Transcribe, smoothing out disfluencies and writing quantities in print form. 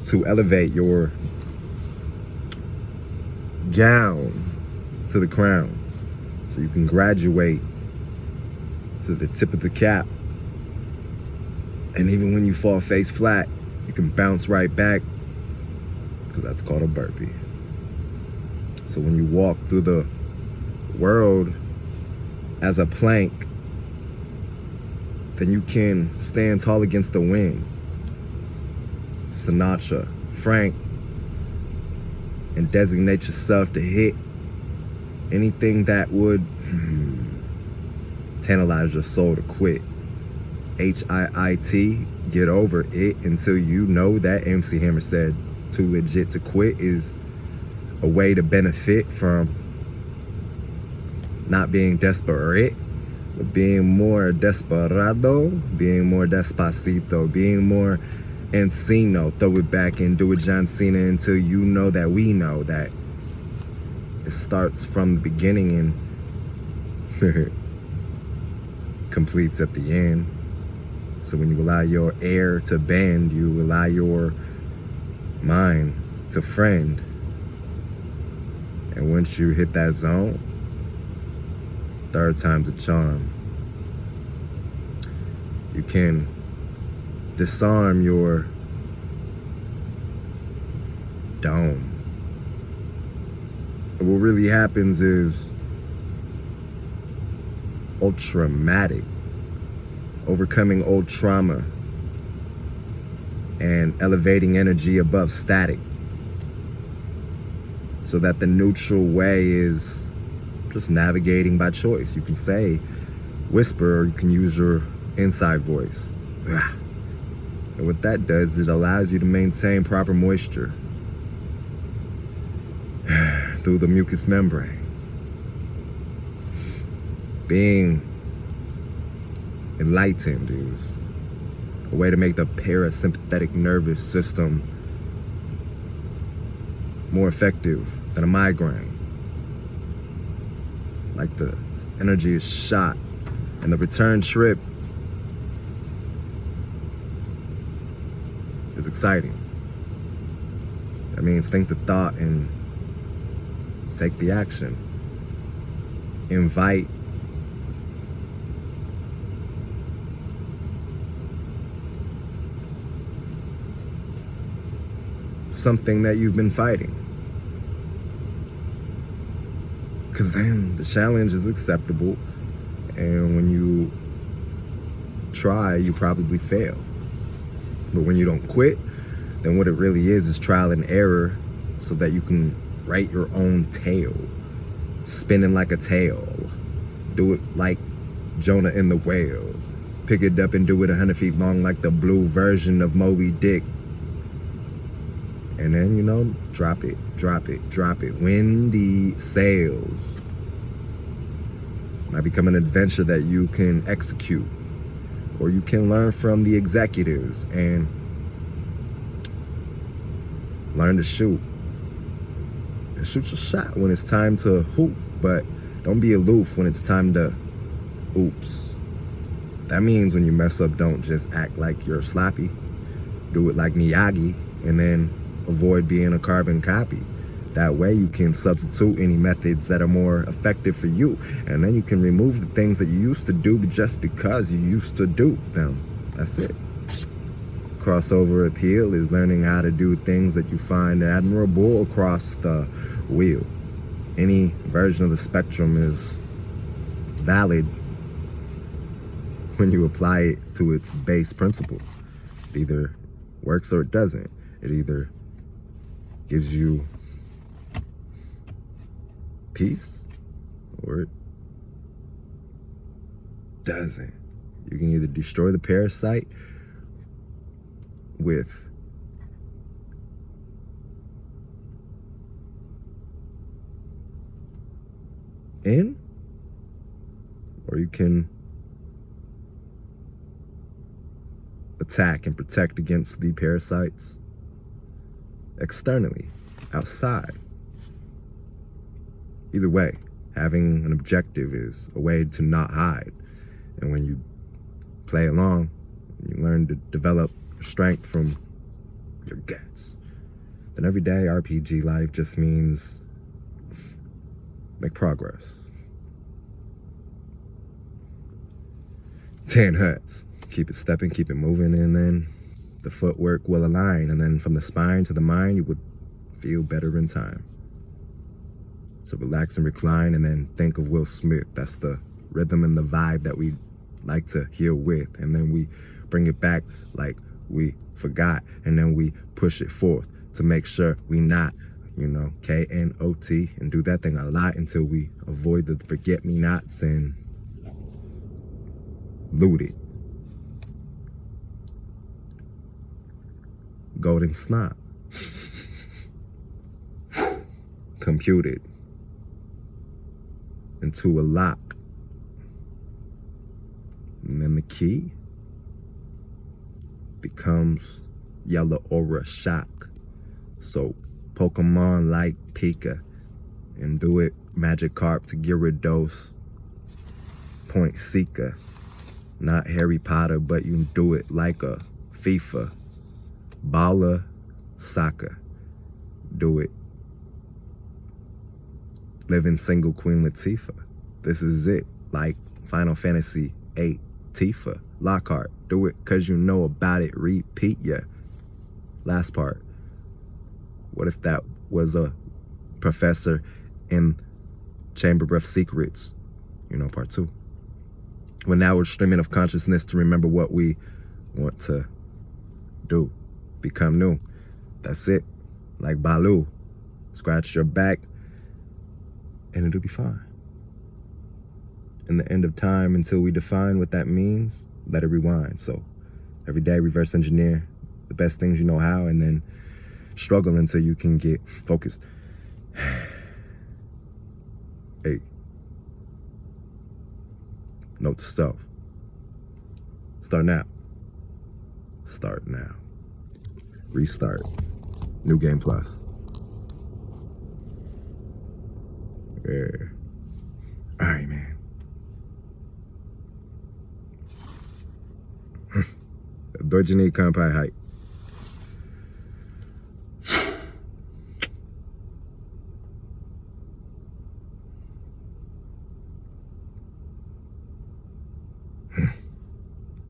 to elevate your gown to the crown so you can graduate to the tip of the cap. And even when you fall face flat, you can bounce right back, because that's called a burpee. So when you walk through the world as a plank, then you can stand tall against the wind. Sinatra, Frank, and designate yourself to hit anything that would tantalize your soul to quit. HIIT, get over it until you know that MC Hammer said too legit to quit is a way to benefit from not being desperate, but being more desperado, being more despacito, being more Encino. Throw it back and do it John Cena until you know that we know that it starts from the beginning and completes at the end. So when you allow your air to bend, you allow your mind to friend. And once you hit that zone, third time's a charm. You can disarm your dome. And what really happens is ultramatic, overcoming old trauma and elevating energy above static, so that the neutral way is just navigating by choice. You can say whisper, or you can use your inside voice. And what that does, it allows you to maintain proper moisture through the mucous membrane. Being enlightened is a way to make the parasympathetic nervous system more effective than a migraine. Like the energy is shot, and the return trip is exciting. That means think the thought and take the action. Invite something that you've been fighting, because then the challenge is acceptable, and when you try, you probably fail. But when you don't quit, then what it really is trial and error, so that you can write your own tale, spinning like a tail. Do it like Jonah and the whale. Pick it up and do it 100 feet long like the blue version of Moby Dick. And then, drop it, drop it, drop it. When the sails might become an adventure that you can execute, or you can learn from the executives and learn to shoot. And shoot your shot when it's time to hoop, but don't be aloof when it's time to oops. That means when you mess up, don't just act like you're sloppy. Do it like Miyagi, and then avoid being a carbon copy. That way you can substitute any methods that are more effective for you. And then you can remove the things that you used to do just because you used to do them. That's it. Crossover appeal is learning how to do things that you find admirable across the wheel. Any version of the spectrum is valid when you apply it to its base principle. It either works or it doesn't. It either gives you peace or it doesn't. You can either destroy the parasite with or you can attack and protect against the parasites externally, outside. Either way, having an objective is a way to not hide. And when you play along, you learn to develop strength from your guts. then everyday RPG life just means make progress. 10 huts. Keep it stepping, keep it moving, and then the footwork will align. And then from the spine to the mind, you would feel better in time. So relax and recline, and then think of Will Smith. That's the rhythm and the vibe that we like to heal with. And then we bring it back like we forgot. And then we push it forth to make sure we not, KNOT, and do that thing a lot until we avoid the forget-me-nots and loot it. Golden snot. Computed into a lock. And then the key becomes yellow aura shock. So Pokemon like Pika and do it Magikarp to Gyarados. Point Seeker. Not Harry Potter, but you can do it like a FIFA. Baller Soccer. Do it. Living single Queen Latifah. This is it. Like Final Fantasy 8 Tifa. Lockhart. Do it cause you know about it. Repeat ya. Last part. What if that was a professor in Chamber of Secrets? Part 2. When now we're streaming of consciousness to remember what we want to do. Become new. That's it. Like Baloo. Scratch your back and it'll be fine. In the end of time, until we define what that means, let it rewind. So every day reverse engineer the best things you know how, and then struggle until you can get focused. Hey. Note to self. Start now. Start now. Restart. New game plus. Yeah. All right, man. Deutsche Kanpai height.